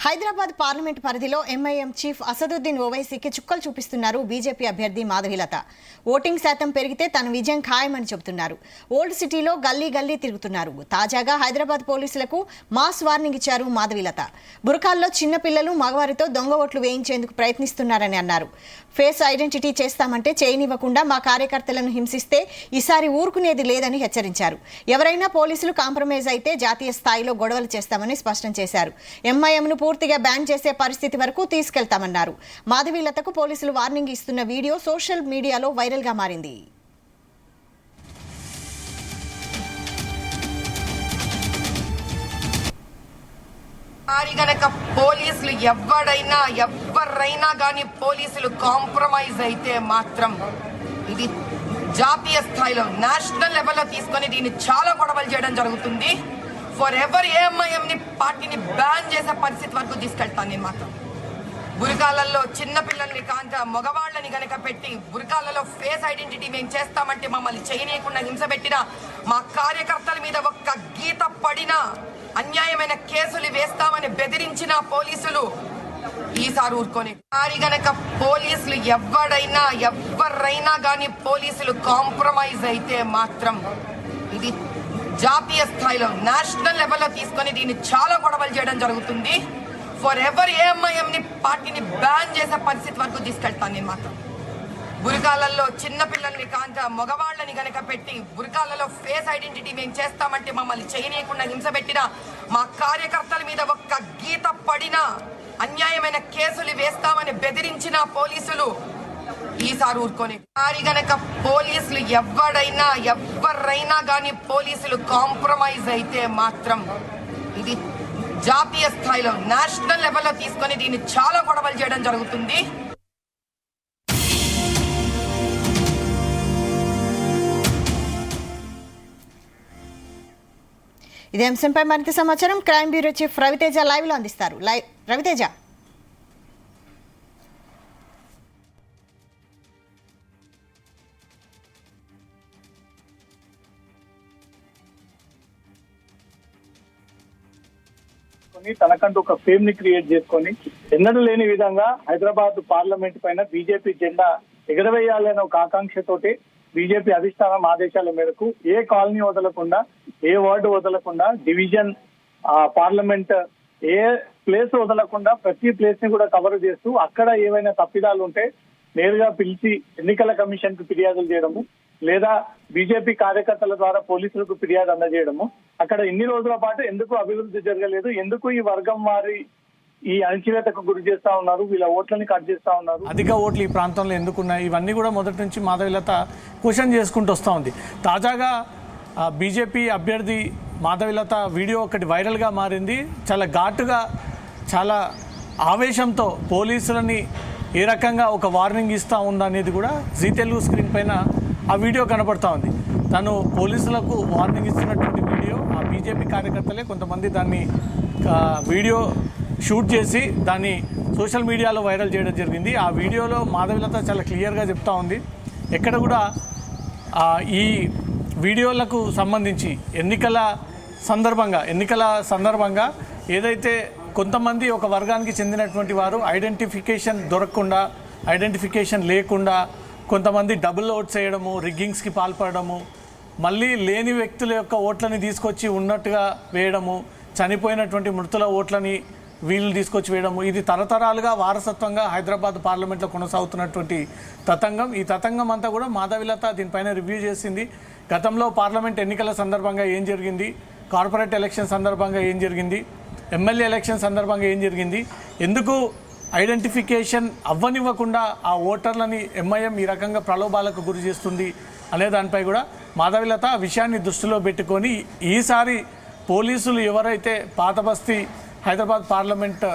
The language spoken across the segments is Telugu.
హైదరాబాద్ పార్లమెంట్ పరిధిలో ఎంఐఎం చీఫ్ అసదుద్దీన్ ఓవైసీకి చుక్కలు చూపిస్తున్నారు బీజేపీ అభ్యర్థి మాధవీలత. ఓటింగ్ శాతం పెరిగితే తన విజయం ఖాయమని చెబుతున్నారు. ఓల్డ్ సిటీలో గల్లీ గల్లీ తిరుగుతున్నారు. తాజాగా హైదరాబాద్ పోలీసులకు మాస్ వార్నింగ్ ఇచ్చారు మాధవీలత. బురకాల్లో చిన్నపిల్లలు మగవారితో దొంగ ఓట్లు వేయించేందుకు ప్రయత్నిస్తున్నారని అన్నారు. ఫేస్ ఐడెంటిటీ చేస్తామంటే చేయనివ్వకుండా మా కార్యకర్తలను హింసిస్తే ఈసారి ఊరుకునేది లేదని హెచ్చరించారు. ఎవరైనా పోలీసులు కాంప్రమైజ్ అయితే జాతీయ స్థాయిలో గొడవలు చేస్తామని స్పష్టం చేశారు. ఎంఐఎంను పూర్తిగా బ్యాన్ చేసే పరిస్థితి వరకు తీసుకెళ్తామన్నారు. మాధవీలతకు పోలీసులు వార్నింగ్ ఇస్తున్న వీడియో సోషల్ మీడియాలో వైరల్ గా మారింది. గనక పోలీసులు ఎవరైనా కానీ పోలీసులు కాంప్రమైజ్ అయితే మాత్రం ఇది జాతీయ స్థాయిలో నేషనల్ లెవెల్లో తీసుకొని దీన్ని చాలా గొడవలు చేయడం జరుగుతుంది. ఫర్ ఎవర్ ఏఎంఐఎంని పార్టీని బ్యాన్ చేసే పరిస్థితి వరకు తీసుకెళ్తాను నేను మాత్రం. బురకాలలో చిన్నపిల్లల్ని కాంత మగవాళ్ళని గనక పెట్టి బురకాలలో ఫేస్ ఐడెంటిటీ మేము చేస్తామంటే మమ్మల్ని చేయనీయకుండా హింస పెట్టినా, మా కార్యకర్తల మీద ఒక్క గీత పడినా అన్యాయమైన కేసులు వేస్తామని బెదిరించిన పోలీసులు ఈసారి ఊరుకొని గనక పోలీసులు ఎవరైనా కానీ పోలీసులు కాంప్రమైజ్ అయితే మాత్రం ఇది జాతీయ స్థాయిలో నేషనల్ లెవెల్లో తీసుకొని దీన్ని చాలా గొడవలు చేయడం జరుగుతుంది. ఫర్ ఎవర్ ఏఎంఐఎంని పార్టీని బ్యాన్ చేసే పరిస్థితి వరకు తీసుకెళ్తాను నేను మాత్రం. బురకాలలో చిన్నపిల్లల్ని కాంత మగవాళ్ళని గనక పెట్టి బురకాలలో ఫేస్ ఐడెంటిటీ మేము చేస్తామంటే మమ్మల్ని చేయనీయకుండా హింస పెట్టినా, మా కార్యకర్తల మీద ఒక్క గీత పడినా అన్యాయమైన కేసులు వేస్తామని బెదిరించిన పోలీసులు ఈసారి ఊరుకొని గనక పోలీసులు ఎవరైనా కానీ పోలీసులు కాంప్రమైజ్ అయితే మాత్రం ఇది జాతీయ స్థాయిలో నేషనల్ లెవెల్లో తీసుకొని దీన్ని చాలా గొడవలు చేయడం జరుగుతుంది. ఇదే అంశంపై మరింత సమాచారం crime bureau chief Raviteja live లో అందిస్తారు. రవితేజ, తనకంటూ ఒక ఫేమ్ ని క్రియేట్ చేసుకొని ఎన్నడూ లేని విధంగా హైదరాబాద్ పార్లమెంట్ పైన బీజేపీ జెండా ఎగరవేయాలనే ఒక ఆకాంక్షతోటి బీజేపీ అధిష్టానం ఆదేశాల మేరకు ఏ కాలనీ వదలకుండా, ఏ వార్డు వదలకుండా, డివిజన్, పార్లమెంట్ ఏ ప్లేస్ వదలకుండా ప్రతి ప్లేస్ ని కూడా కవర్ చేస్తూ అక్కడ ఏవైనా తప్పిదాలు ఉంటే నేరుగా పిలిచి ఎన్నికల కమిషన్ కు ఫిర్యాదులు చేయడము, లేదా బీజేపీ కార్యకర్తల ద్వారా పోలీసులకు ఫిర్యాదు అందజేయడము, అక్కడ ఇన్ని రోజుల పాటు ఎందుకు అభివృద్ధి జరగలేదు, ఎందుకు ఈ వర్గం వారి ఈ అణచివేతకు గురి చేస్తా ఉన్నారు, వీళ్ళ ఓట్లని కట్ చేస్తా ఉన్నారు, అధిక ఓట్లు ఈ ప్రాంతంలో ఎందుకున్నాయి, ఇవన్నీ కూడా మొదటి నుంచి మాధవీలత క్వశ్చన్ చేసుకుంటూ వస్తూ ఉంది. తాజాగా బీజేపీ అభ్యర్థి మాధవీలత వీడియో ఒకటి వైరల్గా మారింది. చాలా ఘాటుగా, చాలా ఆవేశంతో పోలీసులని ఏ రకంగా ఒక వార్నింగ్ ఇస్తూ ఉందనేది కూడా జీ తెలుగు స్క్రీన్ పైన ఆ వీడియో కనబడతా ఉంది. తను పోలీసులకు వార్నింగ్ ఇస్తున్నటువంటి వీడియో ఆ బీజేపీ కార్యకర్తలే కొంతమంది దాన్ని వీడియో షూట్ చేసి దాన్ని సోషల్ మీడియాలో వైరల్ చేయడం జరిగింది. ఆ వీడియోలో మాధవీలత చాలా క్లియర్గా చెప్తా ఉంది. ఎక్కడ కూడా ఈ వీడియోలకు సంబంధించి ఎన్నికల సందర్భంగా ఏదైతే కొంతమంది ఒక వర్గానికి చెందినటువంటి వారు ఐడెంటిఫికేషన్ దొరకకుండా, ఐడెంటిఫికేషన్ లేకుండా కొంతమంది డబుల్ ఓట్స్ వేయడము, రిగ్గింగ్స్కి పాల్పడము, మళ్ళీ లేని వ్యక్తుల యొక్క ఓట్లని తీసుకొచ్చి ఉన్నట్టుగా వేయడము, చనిపోయినటువంటి మృతుల ఓట్లని వీళ్ళు తీసుకొచ్చి వేయడము, ఇది తరతరాలుగా వారసత్వంగా హైదరాబాద్ పార్లమెంట్లో కొనసాగుతున్నటువంటి తతంగం. ఈ తతంగం అంతా కూడా మాధవీలత దీనిపైన రివ్యూ చేసింది. గతంలో పార్లమెంట్ ఎన్నికల సందర్భంగా ఏం జరిగింది, కార్పొరేట్ ఎలక్షన్ సందర్భంగా ఏం జరిగింది, ఎమ్మెల్యే ఎలక్షన్ సందర్భంగా ఏం జరిగింది, ఎందుకు ఐడెంటిఫికేషన్ అవ్వనివ్వకుండా ఆ ఓటర్లని ఎంఐఎం ఈ రకంగా ప్రలోభాలకు గురి చేస్తుంది అనే దానిపై కూడా మాధవీలత ఆ విషయాన్ని దృష్టిలో పెట్టుకొని ఈసారి పోలీసులు ఎవరైతే పాతబస్తీ హైదరాబాద్ పార్లమెంట్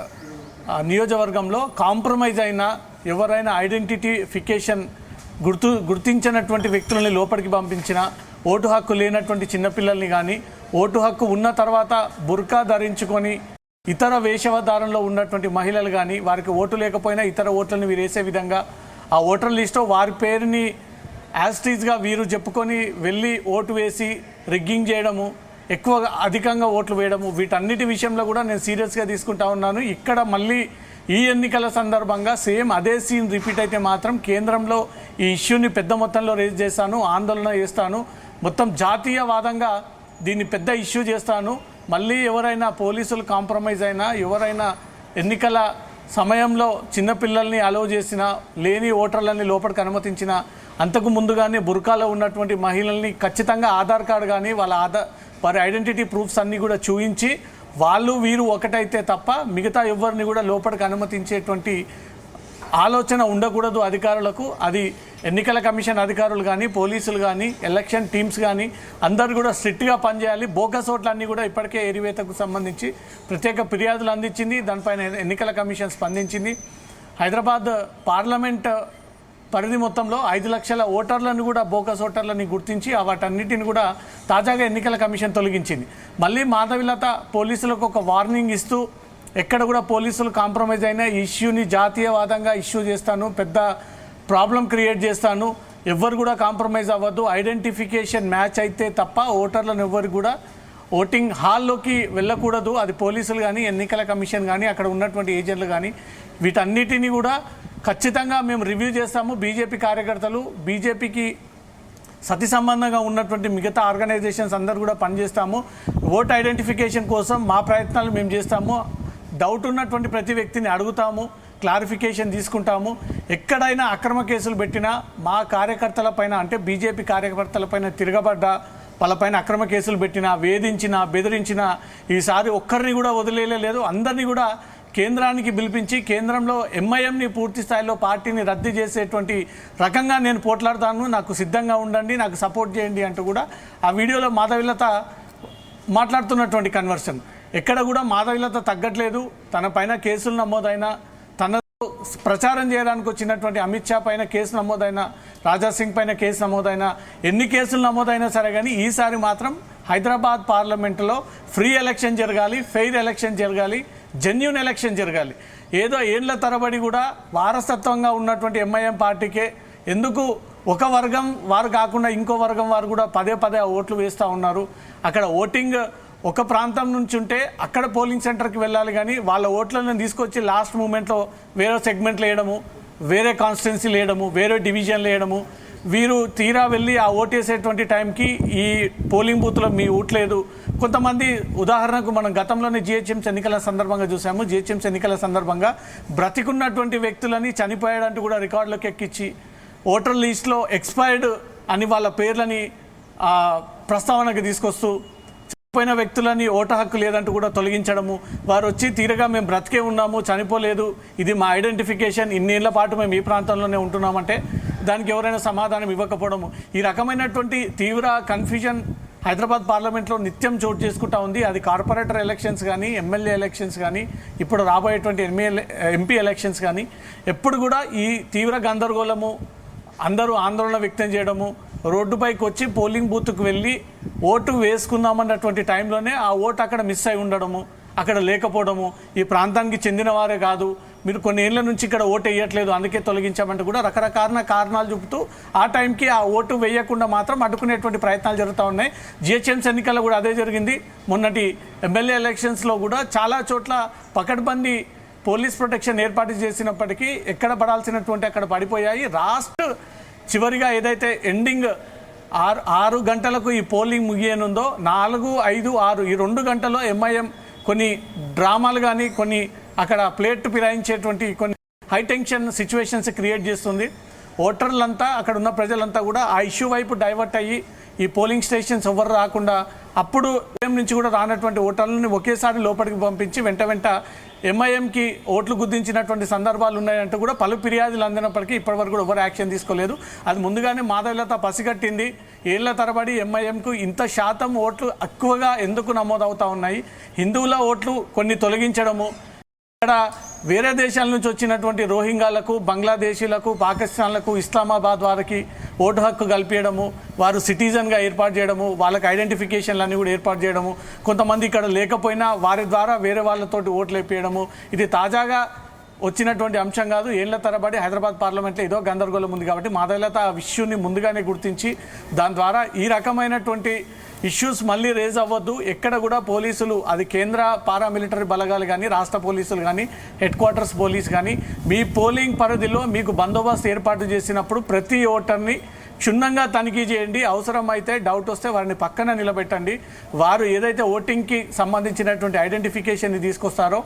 నియోజకవర్గంలో కాంప్రమైజ్ అయినా, ఎవరైనా ఐడెంటిఫికేషన్ గుర్తించినటువంటి వ్యక్తులని లోపలికి పంపించిన, ఓటు హక్కు లేనటువంటి చిన్నపిల్లల్ని కానీ, ఓటు హక్కు ఉన్న తర్వాత బుర్కా ధరించుకొని ఇతర వేషధారణలో ఉన్నటువంటి మహిళలు కానీ, వారికి ఓటు లేకపోయినా ఇతర ఓట్లను వీరు వేసే విధంగా ఆ ఓటర్ లిస్టులో వారి పేరుని యాస్టీజ్గా వీరు చెప్పుకొని వెళ్ళి ఓటు వేసి రిగ్గింగ్ చేయడము, అధికంగా ఓట్లు వేయడము, వీటన్నిటి విషయంలో కూడా నేను సీరియస్గా తీసుకుంటా ఉన్నాను. ఇక్కడ మళ్ళీ ఈ ఎన్నికల సందర్భంగా సేమ్ అదే సీన్ రిపీట్ అయితే మాత్రం కేంద్రంలో ఈ ఇష్యూని పెద్ద మొత్తంలో రేజ్ చేస్తాను, ఆందోళన చేస్తాను, మొత్తం జాతీయవాదంగా దీన్ని పెద్ద ఇష్యూ చేస్తాను. మళ్ళీ ఎవరైనా పోలీసులు కాంప్రమైజ్ అయినా, ఎవరైనా ఎన్నికల సమయంలో చిన్నపిల్లల్ని అలౌ చేసిన, లేని ఓటర్లని లోపలికి అనుమతించిన, అంతకు ముందుగానే బుర్కాలో ఉన్నటువంటి మహిళల్ని ఖచ్చితంగా ఆధార్ కార్డు కానీ వారి ఐడెంటిటీ ప్రూఫ్స్ అన్నీ కూడా చూపించి వాళ్ళు వీరు ఒకటైతే తప్ప మిగతా ఎవరిని కూడా లోపలికి అనుమతించేటువంటి ఆలోచన ఉండకూడదు అధికారులకు. అది ఎన్నికల కమిషన్ అధికారులు కానీ, పోలీసులు కానీ, ఎలక్షన్ టీమ్స్ కానీ అందరూ కూడా స్ట్రిక్ట్గా పనిచేయాలి. బోగస్ ఓట్లన్నీ కూడా ఇప్పటికే ఏరివేతకు సంబంధించి ప్రత్యేక ఫిర్యాదులు అందించింది, దానిపైన ఎన్నికల కమిషన్ స్పందించింది. హైదరాబాద్ పార్లమెంట్ పరిధి మొత్తంలో 5 లక్షల ఓటర్లను కూడా బోగస్ ఓటర్లని గుర్తించి వాటన్నిటిని కూడా తాజాగా ఎన్నికల కమిషన్ తొలగించింది. మళ్ళీ మాధవిలత పోలీసులకు ఒక వార్నింగ్ ఇస్తూ ఎక్కడ కూడా పోలీసులు కాంప్రమైజ్ అయినా ఇష్యూని జాతీయవాదంగా ఇష్యూ చేస్తాను, పెద్ద ప్రాబ్లం క్రియేట్ చేస్తాను, ఎవ్వరు కూడా కాంప్రమైజ్ అవ్వద్దు, ఐడెంటిఫికేషన్ మ్యాచ్ అయితే తప్ప ఓటర్లను ఎవ్వరు కూడా ఓటింగ్ హాల్లోకి వెళ్ళకూడదు. అది పోలీసులు కానీ, ఎన్నికల కమిషన్ కానీ, అక్కడ ఉన్నటువంటి ఏజెంట్లు కానీ, వీటన్నిటిని కూడా ఖచ్చితంగా మేము రివ్యూ చేస్తాము. బీజేపీ కార్యకర్తలు, బీజేపీకి సతి సంబంధంగా ఉన్నటువంటి మిగతా ఆర్గనైజేషన్స్ అందరూ కూడా పనిచేస్తాము. ఓట్ ఐడెంటిఫికేషన్ కోసం మా ప్రయత్నాలు మేము చేస్తాము. డౌట్ ఉన్నటువంటి ప్రతి వ్యక్తిని అడుగుతాము, క్లారిఫికేషన్ తీసుకుంటాము. ఎక్కడైనా అక్రమ కేసులు పెట్టినా మా కార్యకర్తలపైన, అంటే బీజేపీ కార్యకర్తలపైన తిరగబడ్డా, వాళ్ళపైన అక్రమ కేసులు పెట్టినా, వేధించినా, బెదిరించినా ఈసారి ఒక్కరిని కూడా వదిలేయలేదు. అందరినీ కూడా కేంద్రానికి పిలిపించి కేంద్రంలో ఎంఐఎంని పూర్తి స్థాయిలో పార్టీని రద్దు చేసేటువంటి రకంగా నేను పోట్లాడతాను, నాకు సిద్ధంగా ఉండండి, నాకు సపోర్ట్ చేయండి అంటూ కూడా ఆ వీడియోలో మాధవిలత మాట్లాడుతున్నటువంటి కన్వర్షన్. ఎక్కడ కూడా మాధవిలత తగ్గట్లేదు. తన పైన కేసులు నమోదైనా, తన ప్రచారం చేయడానికి వచ్చినటువంటి అమిత్ షా పైన కేసు నమోదైనా, రాజా సింగ్ పైన కేసు నమోదైనా, ఎన్ని కేసులు నమోదైనా సరే కానీ ఈసారి మాత్రం హైదరాబాద్ పార్లమెంటులో ఫ్రీ ఎలక్షన్ జరగాలి, ఫెయిర్ ఎలక్షన్ జరగాలి, జెన్యూన్ ఎలక్షన్ జరగాలి. ఏదో ఏళ్ల తరబడి కూడా వారసత్వంగా ఉన్నటువంటి ఎంఐఎం పార్టీకే ఎందుకు ఒక వర్గం వారు కాకుండా ఇంకో వర్గం వారు కూడా పదే పదే ఓట్లు వేస్తూ ఉన్నారు. అక్కడ ఓటింగ్ ఒక ప్రాంతం నుంచి ఉంటే అక్కడ పోలింగ్ సెంటర్కి వెళ్ళాలి, కానీ వాళ్ళ ఓట్లను తీసుకొచ్చి లాస్ట్ మూమెంట్లో వేరే సెగ్మెంట్లు వేయడము, వేరే కాన్స్టిట్యున్సీ వేయడము, వేరే డివిజన్లు వేయడము. వీరు తీరా వెళ్ళి ఆ ఓటేసేటువంటి టైంకి ఈ పోలింగ్ బూత్లో మీ ఓట్లేదు. కొంతమంది ఉదాహరణకు మనం గతంలోనే జిహెచ్ఎంసీ ఎన్నికల సందర్భంగా చూసాము. జిహెచ్ఎంసీ ఎన్నికల సందర్భంగా బ్రతికున్నటువంటి వ్యక్తులని చనిపోయాడంటూ కూడా రికార్డులోకి ఎక్కించి ఓటర్ లిస్ట్లో ఎక్స్పైర్డ్ అని వాళ్ళ పేర్లని ప్రస్తావనకు తీసుకొస్తూ చనిపోయిన వ్యక్తులని ఓటు హక్కు లేదంటూ కూడా తొలగించడము. వారు వచ్చి తీరగా మేము బ్రతికే ఉన్నాము, చనిపోలేదు, ఇది మా ఐడెంటిఫికేషన్, ఇన్నేళ్ల పాటు మేము ఈ ప్రాంతంలోనే ఉంటున్నామంటే దానికి ఎవరైనా సమాధానం ఇవ్వకపోవడము. ఈ రకమైనటువంటి తీవ్ర కన్ఫ్యూజన్ హైదరాబాద్ పార్లమెంట్లో నిత్యం చోటు చేసుకుంటా ఉంది. అది కార్పొరేటర్ ఎలక్షన్స్ కానీ, ఎమ్మెల్యే ఎలక్షన్స్ కానీ, ఇప్పుడు రాబోయేటువంటి ఎంపీ ఎలక్షన్స్ కానీ, ఎప్పుడు కూడా ఈ తీవ్ర గందరగోళము, అందరూ ఆందోళన వ్యక్తం చేయడము, రోడ్డుపైకి వచ్చి పోలింగ్ బూత్కు వెళ్ళి ఓటు వేసుకుందామన్నటువంటి టైంలోనే ఆ ఓటు అక్కడ మిస్ అయి ఉండడము, అక్కడ లేకపోవడము, ఈ ప్రాంతానికి చెందిన వారే కాదు, మీరు కొన్ని ఏళ్ల నుంచి ఇక్కడ ఓటు వేయట్లేదు అందుకే తొలగించామంటే కూడా రకరకాల కారణాలు చూపుతూ ఆ టైంకి ఆ ఓటు వేయకుండా మాత్రం అడ్డుకునేటువంటి ప్రయత్నాలు జరుగుతూ ఉన్నాయి. జిహెచ్ఎంసీ ఎన్నికల్లో కూడా అదే జరిగింది. మొన్నటి ఎమ్మెల్యే ఎలక్షన్స్లో కూడా చాలా చోట్ల పకడ్బందీ పోలీస్ ప్రొటెక్షన్ ఏర్పాటు చేసినప్పటికీ ఎక్కడ పడాల్సినటువంటి అక్కడ పడిపోయాయి. రాష్ట్ర చివరిగా ఏదైతే ఎండింగ్ 6 గంటలకు ఈ పోలింగ్ ముగియనుందో 4, 5, 6 ఈ 2 గంటల్లో ఎంఐఎం కొన్ని డ్రామాలు కానీ, కొన్ని అక్కడ ప్లేట్ ఫిరాయించేటువంటి కొన్ని హైటెన్షన్ సిచ్యువేషన్స్ క్రియేట్ చేస్తుంది. ఓటర్లంతా, అక్కడ ఉన్న ప్రజలంతా కూడా ఆ ఇష్యూ వైపు డైవర్ట్ అయ్యి ఈ పోలింగ్ స్టేషన్స్ ఎవరు రాకుండా అప్పుడు నుంచి కూడా రానటువంటి ఓటర్లని ఒకేసారి లోపలికి పంపించి వెంట ఎంఐఎంకి ఓట్లు గుద్దించినటువంటి సందర్భాలు ఉన్నాయంటూ కూడా పలు ఫిర్యాదులు అందినప్పటికీ ఇప్పటివరకు కూడా ఎవరు యాక్షన్ తీసుకోలేదు. అది ముందుగానే మాధవిలత పసిగట్టింది. ఏళ్ల తరబడి ఎంఐఎంకు ఇంత శాతం ఓట్లు ఎక్కువగా ఎందుకు నమోదవుతూ ఉన్నాయి, హిందువుల ఓట్లు కొన్ని తొలగించడము, ఇక్కడ వేరే దేశాల నుంచి వచ్చినటువంటి రోహింగాలకు, బంగ్లాదేశీలకు, పాకిస్తాన్లకు, ఇస్లామాబాద్ వారికి ఓటు హక్కు కల్పించడము, వారు సిటిజన్గా ఏర్పాటు చేయడము, వాళ్ళకి ఐడెంటిఫికేషన్లన్నీ కూడా ఏర్పాటు చేయడము, కొంతమంది ఇక్కడ లేకపోయినా వారి ద్వారా వేరే వాళ్ళతోటి ఓట్లు వేపించడము. ఇది తాజాగా వచ్చినటువంటి అంశం కాదు. ఏళ్ల తరబడి హైదరాబాద్ పార్లమెంట్లో ఏదో గందరగోళం ఉంది కాబట్టి మాధవిలత ఆ ఇష్యూని ముందుగానే గుర్తించి దాని ద్వారా ఈ రకమైనటువంటి ఇష్యూస్ మళ్ళీ రేజ్ అవ్వద్దు. ఎక్కడ కూడా పోలీసులు, అది కేంద్ర పారామిలిటరీ బలగాలు కానీ, రాష్ట్ర పోలీసులు కానీ, హెడ్ క్వార్టర్స్ పోలీస్ కానీ, మీ పోలింగ్ పరిధిలో మీకు బందోబస్తు ఏర్పాటు చేసినప్పుడు ప్రతి ఓటర్ని క్షుణ్ణంగా తనిఖీ చేయండి. అవసరమైతే డౌట్ వస్తే వారిని పక్కన నిలబెట్టండి. వారు ఏదైతే ఓటింగ్కి సంబంధించినటువంటి ఐడెంటిఫికేషన్ని తీసుకొస్తారో,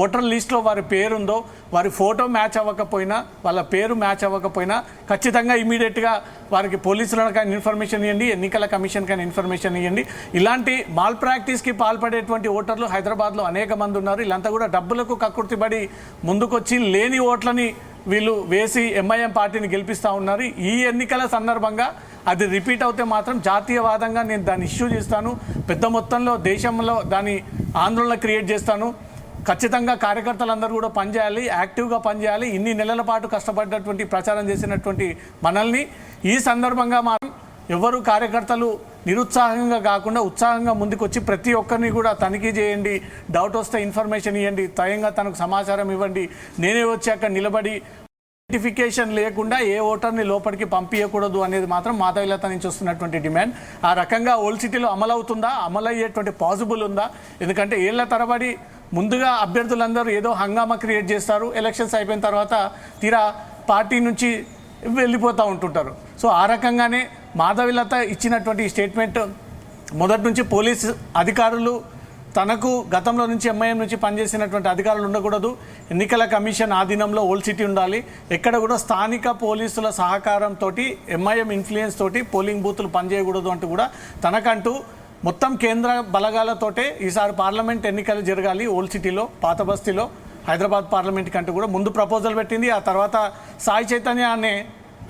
ఓటర్ లిస్ట్లో వారి పేరు ఉందో, వారి ఫోటో మ్యాచ్ అవ్వకపోయినా, వాళ్ళ పేరు మ్యాచ్ అవ్వకపోయినా ఖచ్చితంగా ఇమీడియట్గా వారికి పోలీసులకు కానీ ఇన్ఫర్మేషన్ ఇవ్వండి, ఎన్నికల కమిషన్ కానీ ఇన్ఫర్మేషన్ ఇవ్వండి. ఇలాంటి మాల్ ప్రాక్టీస్కి పాల్పడేటువంటి ఓటర్లు హైదరాబాద్లో అనేక మంది ఉన్నారు. వీళ్ళంతా కూడా డబ్బులకు కక్కుర్తిపడి ముందుకొచ్చి లేని ఓట్లని వీళ్ళు వేసి ఎంఐఎం పార్టీని గెలిపిస్తూ ఉన్నారు. ఈ ఎన్నికల సందర్భంగా అది రిపీట్ అవుతే మాత్రం జాతీయవాదంగా నేను దాన్ని ఇష్యూ చేస్తాను. పెద్ద మొత్తంలో దేశంలో దాని ఆందోళన క్రియేట్ చేస్తాను. ఖచ్చితంగా కార్యకర్తలందరూ కూడా పనిచేయాలి, యాక్టివ్గా పనిచేయాలి. ఇన్ని నెలల పాటు కష్టపడ్డటువంటి ప్రచారం చేసినటువంటి మనల్ని ఈ సందర్భంగా మాత్రం ఎవరు కార్యకర్తలు నిరుత్సాహంగా కాకుండా ఉత్సాహంగా ముందుకొచ్చి ప్రతి ఒక్కరిని కూడా తనిఖీ చేయండి. డౌట్ వస్తే ఇన్ఫర్మేషన్ ఇవ్వండి, స్వయంగా తనకు సమాచారం ఇవ్వండి. నేనే వచ్చి అక్కడ నిలబడి ఐడెంటిఫికేషన్ లేకుండా ఏ ఓటర్ని లోపలికి పంపించకూడదు అనేది మాత్రం మాధవీలత నుంచి వస్తున్నటువంటి డిమాండ్. ఆ రకంగా ఓల్డ్ సిటీలో అమలవుతుందా, అమలయ్యేటువంటి పాసిబుల్ ఉందా? ఎందుకంటే ఏళ్ల తరబడి ముందుగా అభ్యర్థులందరూ ఏదో హంగామా క్రియేట్ చేస్తారు, ఎలక్షన్స్ అయిపోయిన తర్వాత తీరా పార్టీ నుంచి వెళ్ళిపోతూ ఉంటుంటారు. సో ఆ రకంగానే మాధవీలత ఇచ్చినటువంటి స్టేట్మెంట్ మొదటి నుంచి పోలీస్ అధికారులు తనకు గతంలో నుంచి ఎంఐఎం నుంచి పనిచేసినటువంటి అధికారులు ఉండకూడదు, ఎన్నికల కమిషన్ ఆధీనంలో ఓల్డ్ సిటీ ఉండాలి, ఎక్కడ కూడా స్థానిక పోలీసుల సహకారంతో ఎంఐఎం ఇన్ఫ్లుయెన్స్ తోటి పోలింగ్ బూతులు పనిచేయకూడదు అంటూ కూడా తనకంటూ మొత్తం కేంద్ర బలగాలతోటే ఈసారి పార్లమెంట్ ఎన్నికలు జరగాలి ఓల్డ్ సిటీలో, పాత బస్తీలో, హైదరాబాద్ పార్లమెంట్ కంటూ కూడా ముందు ప్రపోజల్ పెట్టింది. ఆ తర్వాత సాయి చైతన్య అనే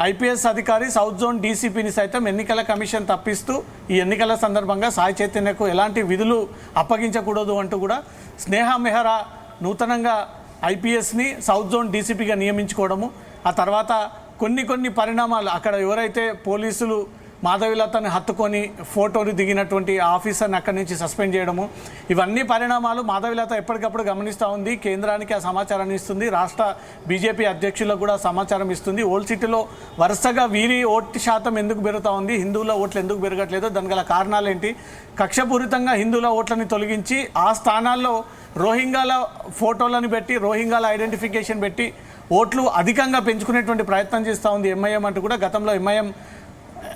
ఐపీఎస్ అధికారి సౌత్ జోన్ డీసీపీని సైతం ఎన్నికల కమిషన్ తప్పిస్తూ ఈ ఎన్నికల సందర్భంగా సాయి చైతన్యకు ఎలాంటి విధులు అప్పగించకూడదు అంటూ కూడా స్నేహ మెహ్రా నూతనంగా ఐపీఎస్ని సౌత్ జోన్ డీసీపీగా నియమించుకోవడము, ఆ తర్వాత కొన్ని పరిణామాలు అక్కడ ఎవరైతే పోలీసులు మాధవీలతని హత్తుకొని ఫోటోని దిగినటువంటి ఆఫీసర్ని అక్కడి నుంచి సస్పెండ్ చేయడము, ఇవన్నీ పరిణామాలు మాధవీలత ఎప్పటికప్పుడు గమనిస్తూ ఉంది. కేంద్రానికి ఆ సమాచారాన్ని ఇస్తుంది, రాష్ట్ర బీజేపీ అధ్యక్షులకు కూడా సమాచారం ఇస్తుంది. ఓల్డ్ సిటీలో వరుసగా వీరి ఓటు శాతం ఎందుకు పెరుగుతూ ఉంది, హిందువుల ఓట్లు ఎందుకు పెరగట్లేదు, దానికి గల కారణాలు ఏంటి? కక్షపూరితంగా హిందువుల ఓట్లని తొలగించి ఆ స్థానాల్లో రోహింగాల ఫోటోలను పెట్టి, రోహింగాల ఐడెంటిఫికేషన్ పెట్టి ఓట్లు అధికంగా పెంచుకునేటువంటి ప్రయత్నం చేస్తూ ఉంది ఎంఐఎం అంటూ కూడా గతంలో ఎంఐఎం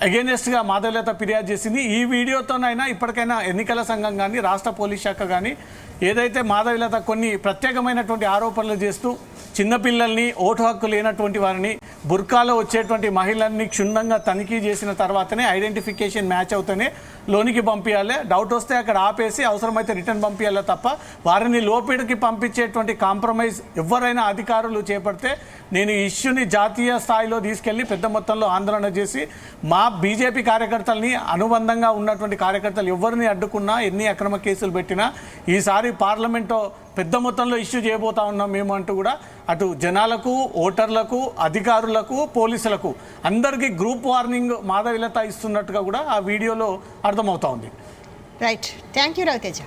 అగేనెస్ట్గా మాధవీలత ఫిర్యాదు చేసింది. ఈ వీడియోతోనైనా ఇప్పటికైనా ఎన్నికల సంఘం కానీ, రాష్ట్ర పోలీస్ శాఖ కానీ ఏదైతే మాధవీలత కొన్ని ప్రత్యేకమైనటువంటి ఆరోపణలు చేస్తూ చిన్నపిల్లల్ని, ఓటు హక్కు లేనటువంటి వారిని, బుర్కాలో వచ్చేటువంటి మహిళల్ని క్షుణ్ణంగా తనిఖీ చేసిన తర్వాతనే ఐడెంటిఫికేషన్ మ్యాచ్ అవుతూనే లోనికి పంపించాలి, డౌట్ వస్తే అక్కడ ఆపేసి అవసరమైతే రిటర్న్ పంపించాలి తప్ప వారిని లోపలికి పంపించేటువంటి కాంప్రమైజ్ ఎవరైనా అధికారులు చేపడితే నేను ఈ ఇష్యూని జాతీయ స్థాయిలో తీసుకెళ్లి పెద్ద మొత్తంలో ఆందోళన చేసి మా బీజేపీ కార్యకర్తల్ని, అనుబంధంగా ఉన్నటువంటి కార్యకర్తలు ఎవరిని అడ్డుకున్నా, ఎన్ని అక్రమ కేసులు పెట్టినా ఈసారి పార్లమెంట్లో పెద్ద మొత్తంలో ఇష్యూ చేయబోతా ఉన్నాం మేము అంటూ కూడా అటు జనాలకు, ఓటర్లకు, అధికారులకు, పోలీసులకు అందరికీ గ్రూప్ వార్నింగ్ మాధవీలత ఇస్తున్నట్టుగా కూడా ఆ వీడియోలో అర్థమవుతా ఉంది. Right, thank you Raviteja.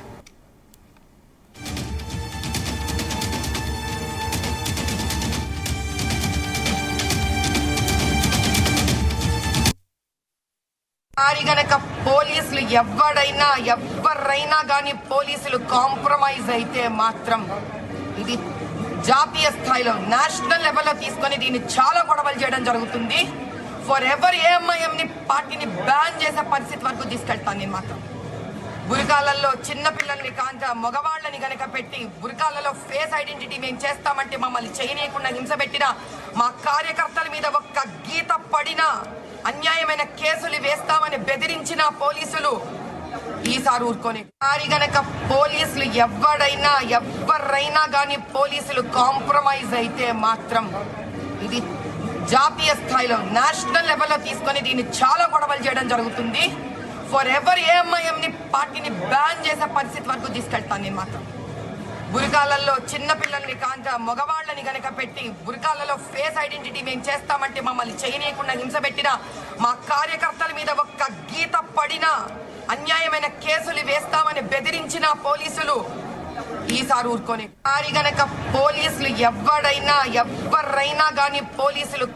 మరి గనక పోలీసులు ఎవరైనా కానీ పోలీసులు కాంప్రమైజ్ అయితే మాత్రం ఇది జాతీయ స్థాయిలో, నేషనల్ లెవెల్లో తీసుకొని దీన్ని చాలా గొడవలు చేయడం జరుగుతుంది. ఫర్ ఎవర్ ఏఎంఐఎంని పార్టీని బ్యాన్ చేసే పరిస్థితి వరకు తీసుకెళ్తాను నేను మాత్రం. బురకాలలో చిన్నపిల్లల్ని కాంత మగవాళ్ళని గనక పెట్టి బురకాలలో ఫేస్ ఐడెంటిటీ మేము చేస్తామంటే మమ్మల్ని చేయనీయకుండా హింస పెట్టినా, మా కార్యకర్తల మీద ఒక్క గీత పడినా, అన్యాయమైన కేసులు వేస్తామని బెదిరించిన పోలీసులు ఈసారి ఊరుకొని మరి గనక పోలీసులు ఎవరైనా కానీ పోలీసులు కాంప్రమైజ్ అయితే మాత్రం ఇది జాతీయ స్థాయిలో, నేషనల్ లెవెల్లో తీసుకొని దీన్ని చాలా గొడవలు చేయడం జరుగుతుంది. ఫర్ ఎవర్ ఏఎంఐఎంని పార్టీని బ్యాన్ చేసే పరిస్థితి వరకు తీసుకెళ్తాను నేను మాత్రం. బురకాలలో చిన్నపిల్లల్ని కాంత మగవాళ్ళని గనక పెట్టి బురకాలలో ఫేస్ ఐడెంటిటీ మేము చేస్తామంటే మమ్మల్ని చేయనీయకుండా హింస పెట్టినా, మా కార్యకర్తల మీద ఒక్క గీత పడినా, అన్యాయమైన కేసులు వేస్తామని బెదిరించిన పోలీసులు ఈసారి ఊరుకొని మరి గనక పోలీసులు ఎవరైనా కానీ పోలీసులు